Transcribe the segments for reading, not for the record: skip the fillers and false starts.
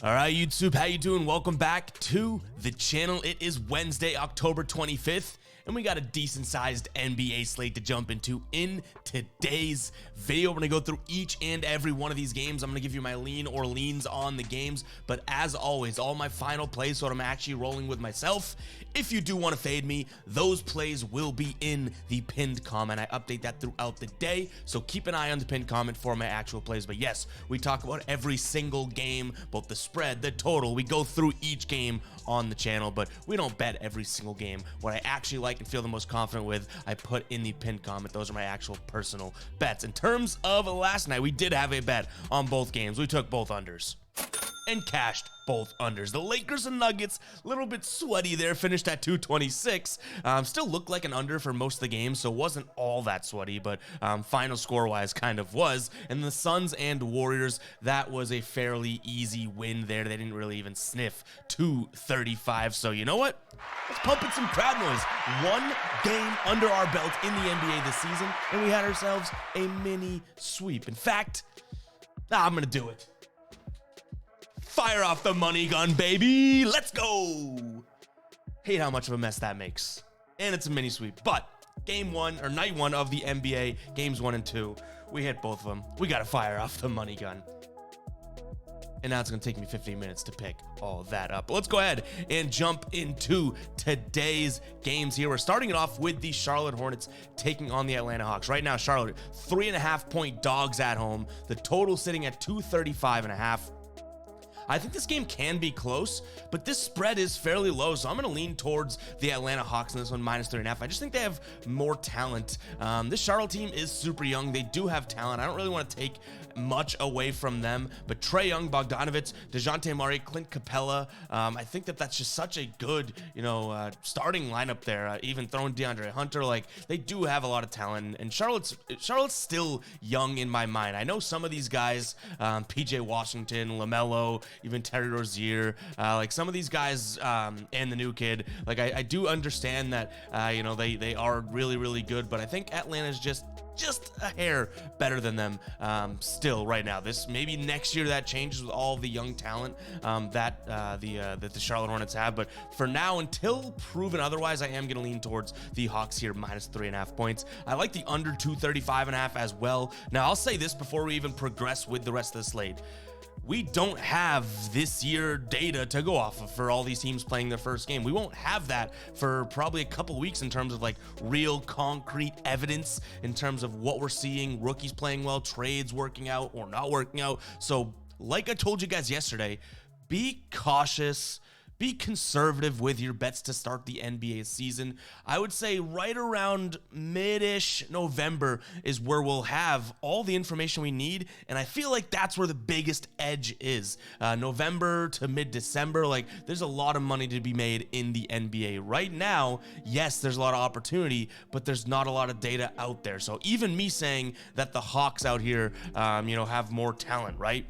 All right, YouTube, how you doing? Welcome back to the channel. It is Wednesday, October 25th, and we got a decent-sized NBA slate to jump into in today's video. We're going to go through each and every one of these games. I'm going to give you my lean or leans on the games, but as always, all my final plays, so I'm actually rolling with myself. If you do want to fade me, those plays will be in the pinned comment. I update that throughout the day, so keep an eye on the pinned comment for my actual plays. But yes, we talk about every single game, both the spread, the total. We go through each game on the channel, but we don't bet every single game. What I actually like and feel the most confident with, I put in the pinned comment. Those are my actual personal bets. In terms of last night, we did have a bet on both games. We took both unders and cashed both unders. The Lakers and Nuggets, a little bit sweaty there, finished at 226. Still looked like an under for most of the game, so it wasn't all that sweaty, but final score-wise kind of was. And the Suns and Warriors, that was a fairly easy win there. They didn't really even sniff 235, so you know what? Let's pump in some crowd noise. One game under our belt in the NBA this season, and we had ourselves a mini sweep. In fact, I'm gonna do it. Fire off the money gun, baby. Let's go. Hate how much of a mess that makes. And it's a mini sweep. But game one, or night one of the NBA, games 1 and 2, we hit both of them. We got to fire off the money gun. And now it's going to take me 15 minutes to pick all that up. But let's go ahead and jump into today's games here. We're starting it off with the Charlotte Hornets taking on the Atlanta Hawks. Right now, Charlotte, 3.5-point dogs at home. The total sitting at 235.5. I think this game can be close, but this spread is fairly low, so I'm going to lean towards the Atlanta Hawks in this one, -3.5. I just think they have more talent. This Charlotte team is super young. They do have talent. I don't really want to take much away from them, but Trae Young, Bogdanovic, DeJounte Murray, Clint Capella, I think that that's just such a good, starting lineup there. Even throwing DeAndre Hunter, like, they do have a lot of talent, and Charlotte's still young in my mind. I know some of these guys, PJ Washington, LaMelo, even Terry Rozier, like some of these guys, and the new kid, like I do understand that, they are really, really good, but I think Atlanta's just a hair better than them still right now. This maybe next year that changes with all the young talent that the Charlotte Hornets have, but for now, until proven otherwise, I am going to lean towards the Hawks here, -3.5 points. I like the under 235.5 as well. Now, I'll say this before we even progress with the rest of the slate. We don't have this year data to go off of for all these teams playing their first game. We won't have that for probably a couple weeks in terms of like real concrete evidence in terms of what we're seeing, rookies playing well, trades working out or not working out. So like I told you guys yesterday, be cautious. Be conservative with your bets to start the NBA season. I would say right around mid-ish November is where we'll have all the information we need, and I feel like that's where the biggest edge is. November to mid-December, like there's a lot of money to be made in the NBA. Right now, yes, there's a lot of opportunity, but there's not a lot of data out there. So even me saying that the Hawks out here, have more talent, right?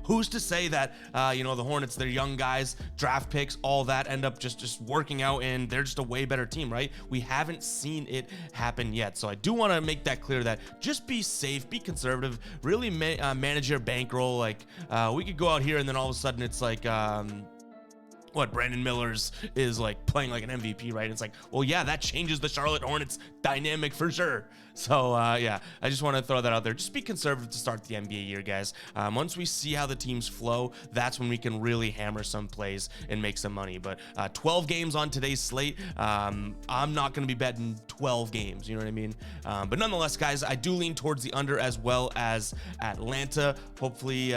Who's to say that, the Hornets, they're young guys, draft picks, all that end up just working out and they're just a way better team, right? We haven't seen it happen yet. So I do want to make that clear that just be safe, be conservative, really manage your bankroll. Like, we could go out here and then all of a sudden it's like, Brandon Miller's is like playing like an MVP, right? It's like, well, yeah, that changes the Charlotte Hornets dynamic for sure. So, I just want to throw that out there. Just be conservative to start the NBA year, guys. Once we see how the teams flow, that's when we can really hammer some plays and make some money. But 12 games on today's slate, I'm not going to be betting 12 games, you know what I mean? But nonetheless, guys, I do lean towards the under as well as Atlanta. Hopefully,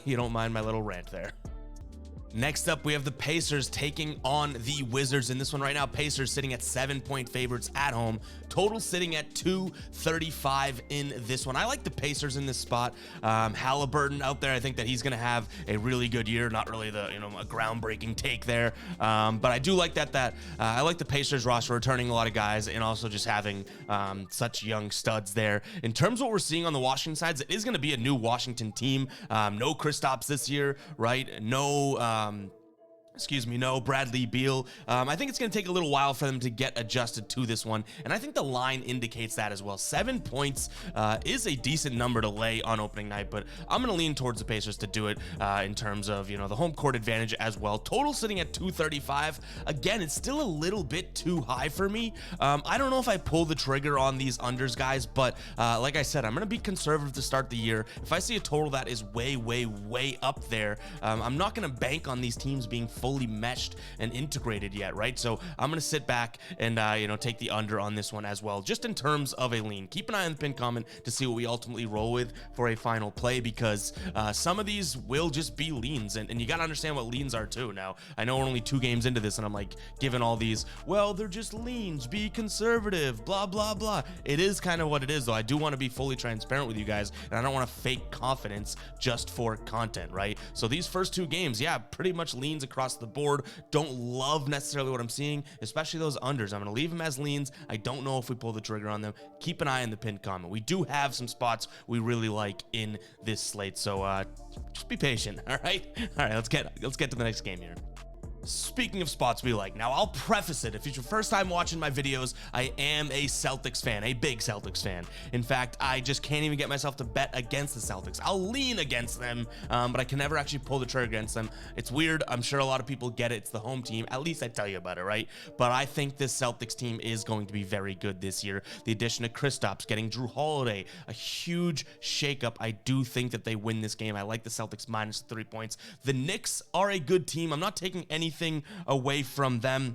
you don't mind my little rant there. Next up, we have the Pacers taking on the Wizards. In this one right now, Pacers sitting at 7-point favorites at home. Total sitting at 235 in this one. I like the Pacers in this spot. Halliburton out there, I think that he's going to have a really good year. Not really a groundbreaking take there. But I do like that I like the Pacers roster returning a lot of guys and also just having such young studs there. In terms of what we're seeing on the Washington sides, it is going to be a new Washington team. No Kristaps this year, right? No excuse me, no, Bradley Beal. I think it's going to take a little while for them to get adjusted to this one, and I think the line indicates that as well. 7 points is a decent number to lay on opening night, but I'm going to lean towards the Pacers to do it in terms of, you know, the home court advantage as well. Total sitting at 235. Again, it's still a little bit too high for me. I don't know if I pull the trigger on these unders, guys, but like I said, I'm going to be conservative to start the year. If I see a total that is way, way, way up there, I'm not going to bank on these teams being fully meshed and integrated yet, right? So I'm gonna sit back and you know, take the under on this one as well, just in terms of a lean. Keep an eye on the pin comment to see what we ultimately roll with for a final play, because some of these will just be leans, and you gotta understand what leans are too. Now, I know we're only 2 games into this and I'm like giving all these, well, they're just leans, be conservative, blah blah blah. It is kind of what it is, though. I do want to be fully transparent with you guys, and I don't want to fake confidence just for content, right? So these first 2 games, yeah, pretty much leans across the board. Don't love necessarily what I'm seeing, especially those unders. I'm going to leave them as leans. I don't know if we pull the trigger on them. Keep an eye on the pinned comment. We do have some spots we really like in this slate, so just be patient. All right, let's get to the next game here. Speaking of spots we like, now I'll preface it, if it's your first time watching my videos, I am a Celtics fan, a big Celtics fan. In fact, I just can't even get myself to bet against the Celtics. I'll lean against them, but I can never actually pull the trigger against them. It's weird. I'm sure a lot of people get it. It's the home team. At least I tell you about it, right? But I think this Celtics team is going to be very good this year. The addition of Kristaps, getting Drew Holiday, a huge shakeup. I do think that they win this game. I like the Celtics minus 3 points. The Knicks are a good team. I'm not taking anything away from them,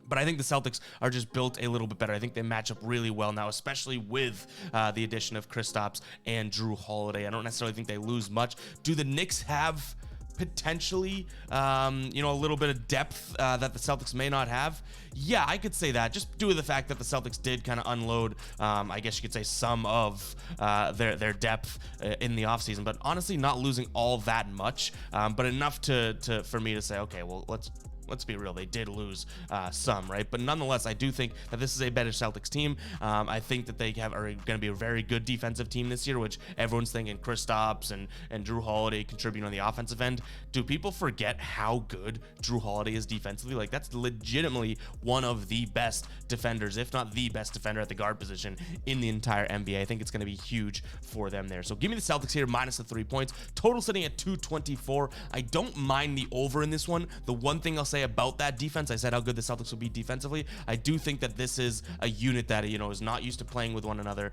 but I think the Celtics are just built a little bit better. I think they match up really well now, especially with the addition of Kristaps and Drew Holiday. I don't necessarily think they lose much. Do the Knicks have potentially, you know, a little bit of depth that the Celtics may not have? Yeah, I could say that, just due to the fact that the Celtics did kind of unload, I guess you could say, some of their depth in the offseason, but honestly not losing all that much, but enough for me to say, okay, well, let's be real, they did lose some, right? But nonetheless, I do think that this is a better Celtics team. I think that they are going to be a very good defensive team this year, which everyone's thinking Kristaps and Drew Holiday contributing on the offensive end. Do people forget how good Drew Holiday is defensively? Like, that's legitimately one of the best defenders, if not the best defender at the guard position in the entire NBA. I think it's going to be huge for them there. So give me the Celtics here, minus the 3 points. Total sitting at 224. I don't mind the over in this one. The one thing I'll say about that defense, I said how good the Celtics will be defensively. I do think that this is a unit that, you know, is not used to playing with one another.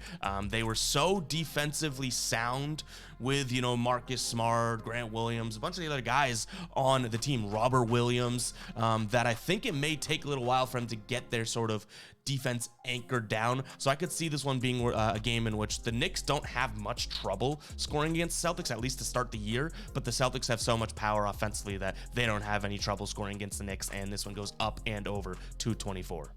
They were so defensively sound with, you know, Marcus Smart, Grant Williams, a bunch of the other guys on the team, Robert Williams, that I think it may take a little while for them to get their sort of defense anchored down. So I could see this one being a game in which the Knicks don't have much trouble scoring against the Celtics, at least to start the year, but the Celtics have so much power offensively that they don't have any trouble scoring against the Knicks, and this one goes up and over 224.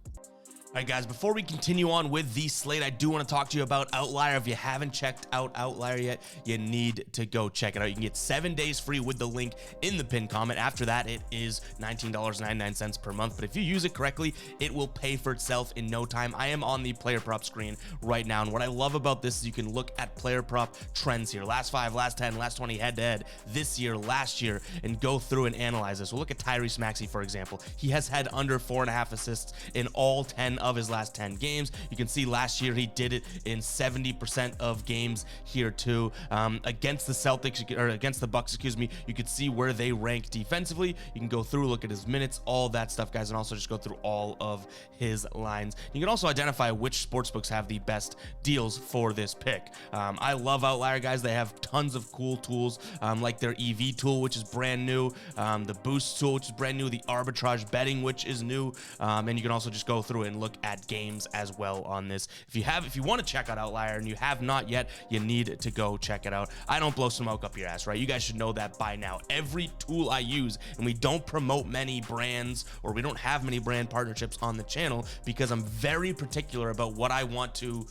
All right, guys, before we continue on with the slate, I do want to talk to you about Outlier. If you haven't checked out Outlier yet, you need to go check it out. You can get 7 days free with the link in the pinned comment. After that, it is $19.99 per month. But if you use it correctly, it will pay for itself in no time. I am on the player prop screen right now, and what I love about this is you can look at player prop trends here. Last 5, last 10, last 20 head-to-head, this year, last year, and go through and analyze this. We'll look at Tyrese Maxey, for example. He has had under 4.5 assists in all 10 of his last 10 games. You can see last year he did it in 70% of games here too. Against the Celtics, or against the Bucks, excuse me, you could see where they rank defensively. You can go through, look at his minutes, all that stuff, guys, and also just go through all of his lines. You can also identify which sportsbooks have the best deals for this pick. I love Outlier, guys. They have tons of cool tools, like their EV tool, which is brand new, the Boost tool, which is brand new, the arbitrage betting, which is new, and you can also just go through and look at games as well on this. If you want to check out Outlier and you have not yet, you need to go check it out. I don't blow smoke up your ass, right? You guys should know that by now. Every tool I use, and we don't promote many brands, or we don't have many brand partnerships on the channel, because I'm very particular about what I want to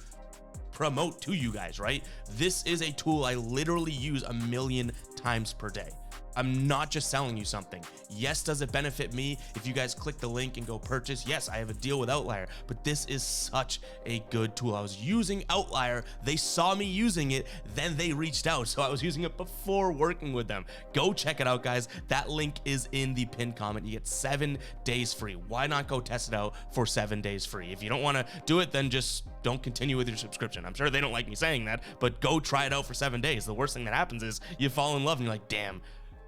promote to you guys, right? This is a tool I literally use 1 million times per day. I'm not just selling you something. Yes, does it benefit me if you guys click the link and go purchase? Yes, I have a deal with Outlier, but this is such a good tool. I was using Outlier, they saw me using it, then they reached out, so I was using it before working with them. Go check it out, guys. That link is in the pinned comment. You get 7 days free. Why not go test it out for 7 days free? If you don't want to do it, then just don't continue with your subscription. I'm sure they don't like me saying that, but go try it out for 7 days. The worst thing that happens is you fall in love and you're like, damn,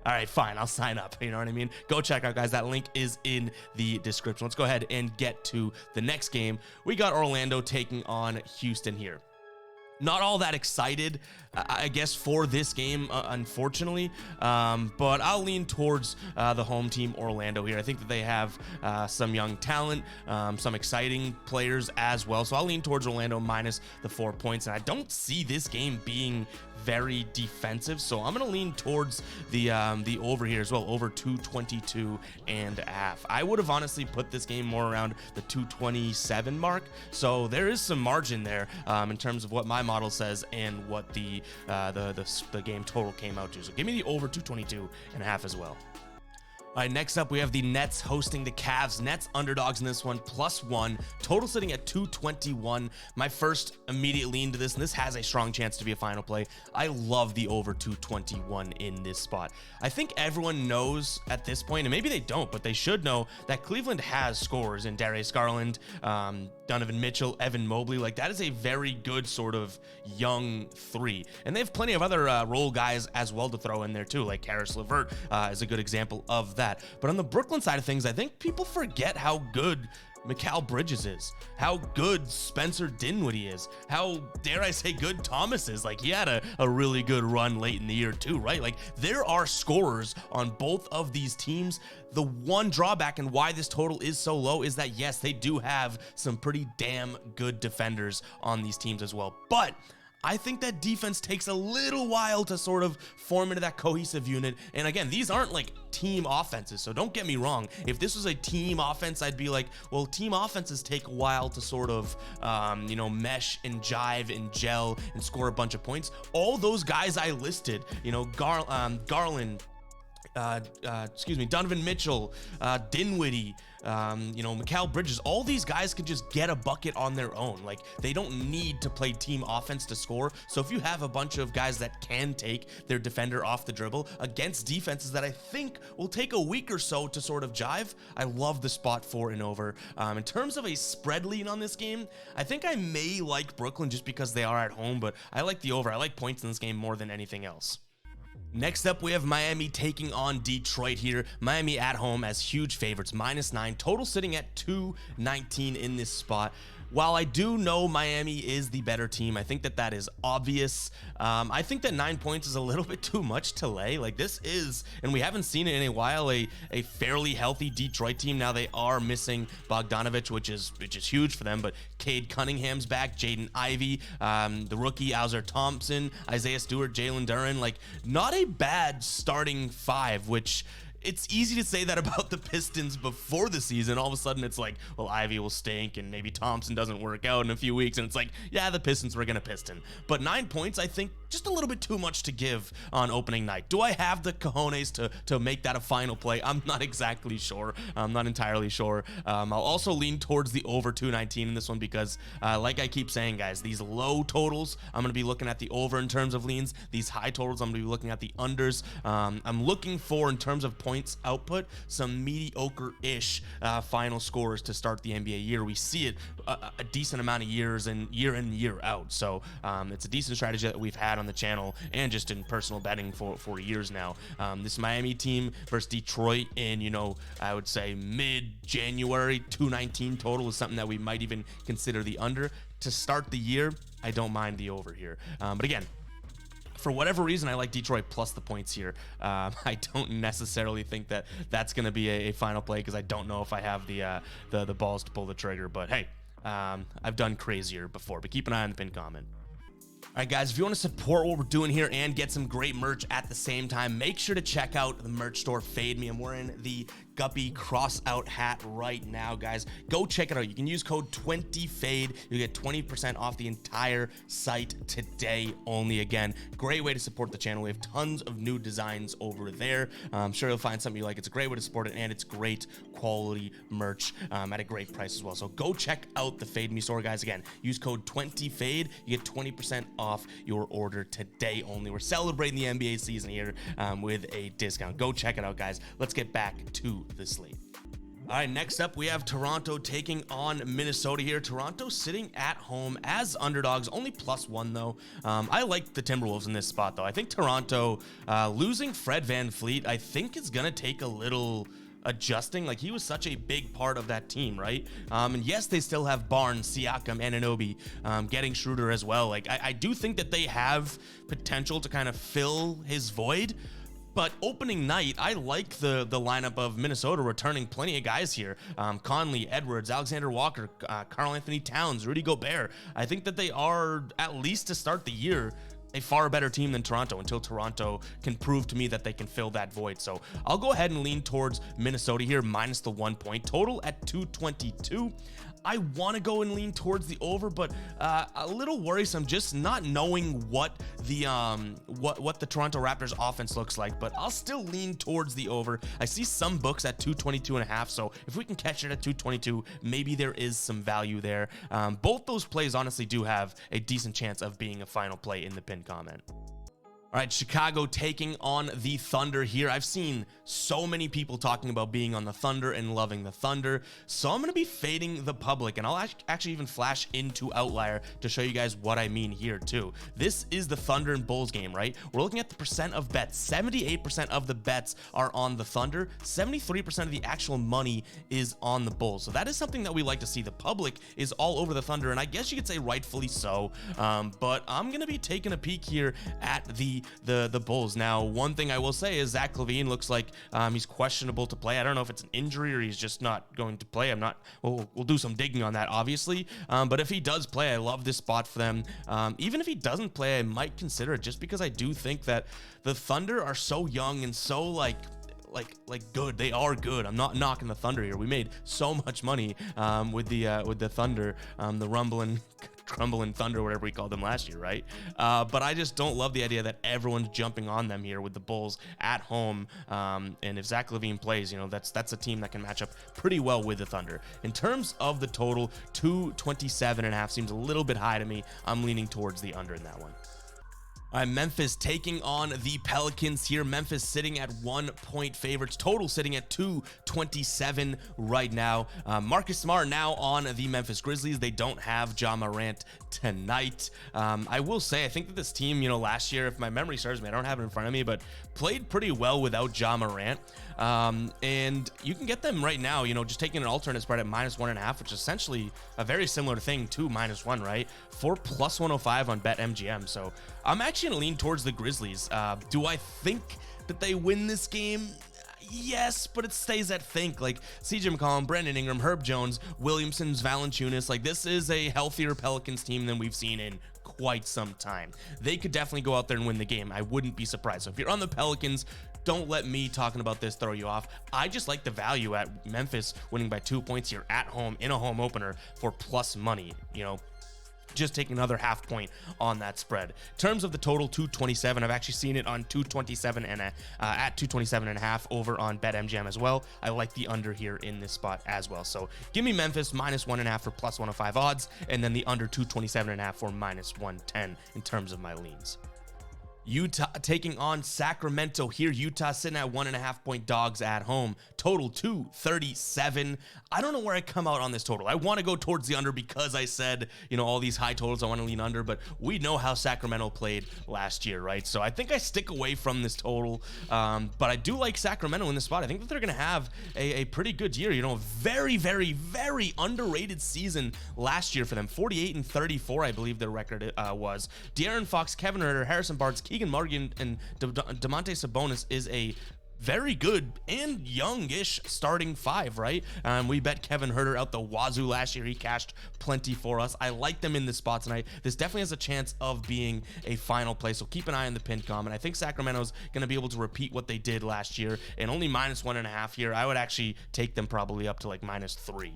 all right, fine, I'll sign up. You know what I mean? Go check out, guys. That link is in the description. Let's go ahead and get to the next game. We got Orlando taking on Houston here. Not all that excited, I guess, for this game, unfortunately, but I'll lean towards the home team, Orlando, here. I think that they have some young talent, some exciting players as well, so I'll lean towards Orlando minus the 4 points, and I don't see this game being very defensive, so I'm gonna lean towards the over here as well, over 222.5. I would have honestly put this game more around the 227 mark, so there is some margin there in terms of what my model says and what the game total came out to. So give me the over 222.5 as well. All right, next up, we have the Nets hosting the Cavs. Nets underdogs in this one, +1. Total sitting at 221. My first immediate lean to this, and this has a strong chance to be a final play. I love the over 221 in this spot. I think everyone knows at this point, and maybe they don't, but they should know that Cleveland has scorers in Darius Garland, Donovan Mitchell, Evan Mobley. Like, that is a very good sort of young three. And they have plenty of other role guys as well to throw in there too, like Karis LeVert is a good example of that. But on the Brooklyn side of things, I think people forget how good Mikal Bridges is, how good Spencer Dinwiddie is, how, dare I say, good Thomas is. Like, he had a really good run late in the year too, right? Like, there are scorers on both of these teams. The one drawback and why this total is so low is that, yes, they do have some pretty damn good defenders on these teams as well. But I think that defense takes a little while to sort of form into that cohesive unit. And again, these aren't like team offenses, so don't get me wrong. If this was a team offense, I'd be like, well, team offenses take a while to sort of, mesh and jive and gel and score a bunch of points. All those guys I listed, Garland, Donovan Mitchell, Dinwiddie, Mikal Bridges, all these guys can just get a bucket on their own. Like, they don't need to play team offense to score. So if you have a bunch of guys that can take their defender off the dribble against defenses that I think will take a week or so to sort of jive, I love the spot for and over. In terms of a spread lean on this game, I think I may like Brooklyn just because they are at home, but I like the over. I like points in this game more than anything else. Next up, we have Miami taking on Detroit here. Miami at home as huge favorites, -9. Total sitting at 219 in this spot. While I do know Miami is the better team, I think that is obvious. I think that 9 points is a little bit too much to lay. Like, this is, and we haven't seen it in a while, a fairly healthy Detroit team. Now they are missing Bogdanovich, which is huge for them, but Cade Cunningham's back, Jaden Ivey, the rookie Alzer Thompson, Isaiah Stewart, Jalen Duren. Like, not a bad starting five, which it's easy to say that about the Pistons before the season. All of a sudden it's like, well, Ivy will stink and maybe Thompson doesn't work out in a few weeks, and it's like, yeah, the Pistons were gonna piston. But 9 points, I think, just a little bit too much to give on opening night. Do I have the cojones to make that a final play? I'm not exactly sure. I'm not entirely sure. I'll also lean towards the over 219 in this one because, like I keep saying, guys, these low totals, I'm going to be looking at the over in terms of leans. These high totals, I'm going to be looking at the unders. I'm looking for, in terms of points output, some mediocre-ish final scores to start the NBA year. We see it a decent amount of years and year in, year out. So it's a decent strategy that we've had on the channel and just in personal betting for years now. This Miami team versus Detroit in, I would say mid-January, 219 total is something that we might even consider the under. To start the year, I don't mind the over here. But again, for whatever reason, I like Detroit plus the points here. I don't necessarily think that that's going to be a final play because I don't know if I have the balls to pull the trigger. But hey, I've done crazier before. But keep an eye on the pinned comment. All right, guys, if you want to support what we're doing here and get some great merch at the same time, make sure to check out the merch store, Fade Me. I'm wearing the guppy cross out hat right now, guys. Go check it out. You can use code 20FADE. You get 20% off the entire site today only. Again, great way to support the channel. We have tons of new designs over there. I'm sure you'll find something you like. It's a great way to support it, and it's great quality merch at a great price as well. So go check out the Fade Me store, guys. Again, use code 20FADE. You get 20% off your order today only. We're celebrating the NBA season here with a discount. Go check it out, guys. Let's get back to the slate. All right, next up, we have Toronto taking on Minnesota here. Toronto sitting at home as underdogs, only +1 though. I like the Timberwolves in this spot though. I think Toronto losing Fred VanVleet, I think is gonna take a little adjusting. Like, he was such a big part of that team, right? And yes, they still have Barnes, Siakam, Anunoby, getting Schroeder as well. Like, I do think that they have potential to kind of fill his void. But opening night, I like the lineup of Minnesota returning plenty of guys here. Conley, Edwards, Alexander Walker, Karl Anthony Towns, Rudy Gobert. I think that they are, at least to start the year, a far better team than Toronto until Toronto can prove to me that they can fill that void. So I'll go ahead and lean towards Minnesota here, minus the 1 point, total at 222. I want to go and lean towards the over, but a little worrisome just not knowing what the Toronto Raptors offense looks like, but I'll still lean towards the over. I see some books at 222.5, so if we can catch it at 222, maybe there is some value there. Both those plays honestly do have a decent chance of being a final play in the pinned comment. All right, Chicago taking on the Thunder here. I've seen so many people talking about being on the Thunder and loving the Thunder, so I'm going to be fading the public, and I'll actually even flash into Outlier to show you guys what I mean here too. This is the Thunder and Bulls game, right? We're looking at the percent of bets. 78% of the bets are on the Thunder. 73% of the actual money is on the Bulls. So that is something that we like to see. The public is all over the Thunder, and I guess you could say rightfully so, but I'm going to be taking a peek here at the Bulls. Now, one thing I will say is Zach LaVine looks like he's questionable to play. I don't know if it's an injury or he's just not going to play. We'll do some digging on that, obviously. But if he does play, I love this spot for them. Even if he doesn't play, I might consider it just because I do think that the Thunder are so young and so like good. They are good. I'm not knocking the Thunder here. We made so much money with the Thunder, the crumbling Thunder, whatever we called them last year, right? But I just don't love the idea that everyone's jumping on them here with the Bulls at home. And if Zach LaVine plays, you know, that's a team that can match up pretty well with the Thunder. In terms of the total, 227.5 seems a little bit high to me. I'm leaning towards the under in that one. All right, Memphis taking on the Pelicans here. Memphis sitting at 1 point favorites. Total sitting at 227 right now. Marcus Smart now on the Memphis Grizzlies. They don't have Ja Morant tonight. I will say, I think that this team, you know, last year, if my memory serves me, I don't have it in front of me, but played pretty well without Ja Morant. And you can get them right now, you know, just taking an alternate spread at -1.5, which is essentially a very similar thing to -1, right? For +105 on BetMGM. So I'm actually gonna lean towards the Grizzlies. Do I think that they win this game? Yes, but it stays at think. Like CJ McCollum, Brandon Ingram, Herb Jones, Williamson's, Valanciunas. Like, this is a healthier Pelicans team than we've seen in quite some time. They could definitely go out there and win the game. I wouldn't be surprised. So if you're on the Pelicans, don't let me talking about this throw you off. I just like the value at Memphis winning by 2 points here at home in a home opener for plus money, you know. Just take another half point on that spread. In terms of the total, 227. I've actually seen it on 227 and at 227.5 over on BetMGM as well. I like the under here in this spot as well. So give me Memphis -1.5 for +105 odds, and then the under 227.5 for -110 in terms of my leans. Utah taking on Sacramento here. Utah sitting at 1.5 point dogs at home. Total 237. I don't know where I come out on this total. I want to go towards the under because I said, you know, all these high totals, I want to lean under, but we know how Sacramento played last year, right? So I think I stick away from this total, but I do like Sacramento in this spot. I think that they're going to have a pretty good year. You know, very, very, very underrated season last year for them. 48-34, I believe their record was. De'Aaron Fox, Kevin Huerter, Harrison Barnes, Keegan Morgan, and DeMonte Sabonis is a very good and youngish starting five, right? We bet Kevin Herter out the wazoo last year. He cashed plenty for us. I like them in this spot tonight. This definitely has a chance of being a final play, so keep an eye on the pinned comment. I think Sacramento's going to be able to repeat what they did last year, and only -1.5 here. I would actually take them probably up to like -3.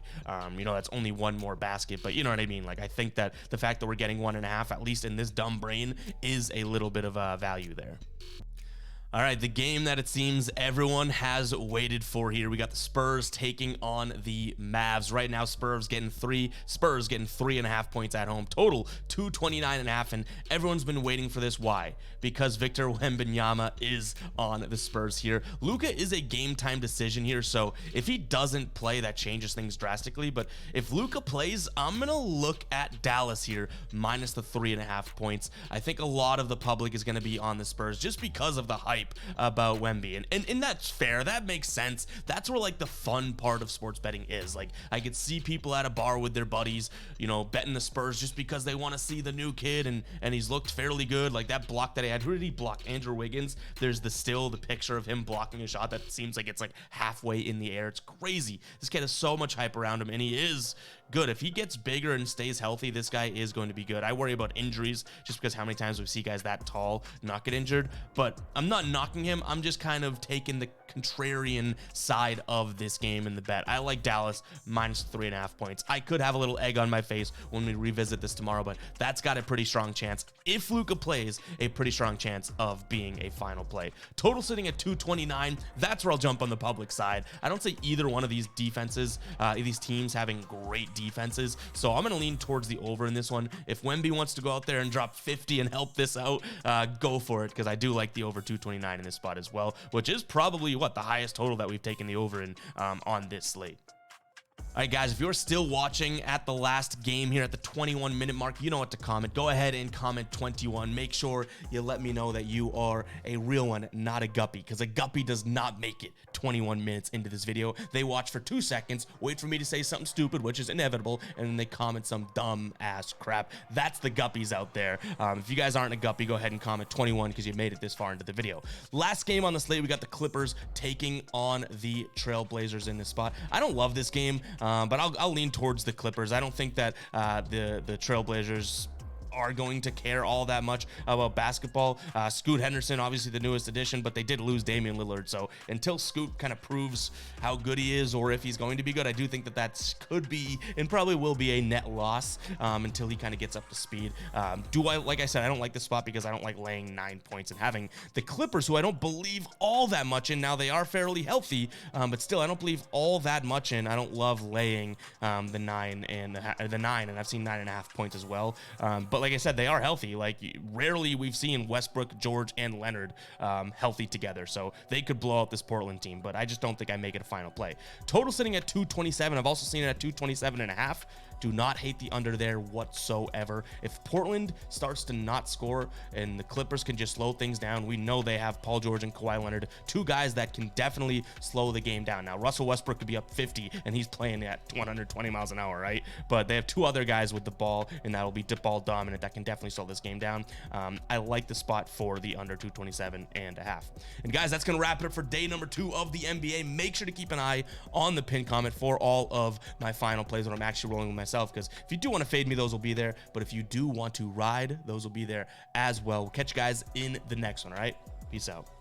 You know, that's only one more basket, but you know what I mean? Like, I think that the fact that we're getting 1.5, at least in this dumb brain, is a little bit of value there. All right, the game that it seems everyone has waited for here. We got the Spurs taking on the Mavs. Right now, Spurs getting 3.5 points at home. Total 229.5, and everyone's been waiting for this. Why? Because Victor Wembanyama is on the Spurs here. Luka is a game time decision here, so if he doesn't play, that changes things drastically. But if Luka plays, I'm gonna look at Dallas here, minus the 3.5 points. I think a lot of the public is gonna be on the Spurs just because of the hype about Wemby, and that's fair. That makes sense. That's where like the fun part of sports betting is. Like, I could see people at a bar with their buddies, you know, betting the Spurs just because they want to see the new kid, and he's looked fairly good. Like that block that he had, who did he block? Andrew Wiggins. There's the picture of him blocking a shot that seems like it's like halfway in the air. It's crazy. This kid has so much hype around him, and he is good. If he gets bigger and stays healthy, this guy is going to be good. I worry about injuries just because how many times we see guys that tall not get injured, but I'm not knocking him. I'm just kind of taking the contrarian side of this game in the bet. I like Dallas minus 3.5 points. I could have a little egg on my face when we revisit this tomorrow, but that's got a pretty strong chance, if Luka plays, a pretty strong chance of being a final play. Total sitting at 229. That's where I'll jump on the public side. I don't see either one of these defenses, these teams having great defenses, so I'm going to lean towards the over in this one. If Wemby wants to go out there and drop 50 and help this out, go for it, because I do like the over 229 in this spot as well, which is probably what the highest total that we've taken the over in on this slate. All right, guys, if you're still watching at the last game here at the 21-minute mark, you know what to comment. Go ahead and comment 21. Make sure you let me know that you are a real one, not a guppy, because a guppy does not make it 21 minutes into this video. They watch for 2 seconds, wait for me to say something stupid, which is inevitable, and then they comment some dumb ass crap. That's the guppies out there. If you guys aren't a guppy, go ahead and comment 21 because you made it this far into the video. Last game on the slate, we got the Clippers taking on the Trailblazers in this spot. I don't love this game. But I'll lean towards the Clippers. I don't think that the Trailblazers are going to care all that much about basketball. Scoot Henderson, obviously the newest addition, but they did lose Damian Lillard. So until Scoot kind of proves how good he is, or if he's going to be good, I do think that that could be and probably will be a net loss until he kind of gets up to speed. Like I said, I don't like the spot because I don't like laying 9 points and having the Clippers, who I don't believe all that much in. Now they are fairly healthy, but still I don't believe all that much in. I don't love laying the 9, and I've seen 9.5 points as well. But like I said, they are healthy. Like, rarely we've seen Westbrook, George, and Leonard healthy together, so they could blow out this Portland team, but I just don't think I make it a final play. Total sitting at 227. I've also seen it at 227.5. Do not hate the under there whatsoever. If Portland starts to not score and the Clippers can just slow things down, we know they have Paul George and Kawhi Leonard, 2 guys that can definitely slow the game down. Now, Russell Westbrook could be up 50 and he's playing at 120 miles an hour, right? But they have 2 other guys with the ball, and that'll be ball dominant, that can definitely slow this game down. I like the spot for the under 227.5. And guys, that's going to wrap it up for day number 2 of the NBA. Make sure to keep an eye on the pin comment for all of my final plays when I'm actually rolling with myself, because if you do want to fade me, those will be there, but if you do want to ride, those will be there as well. We'll catch you guys in the next one. All right, peace out.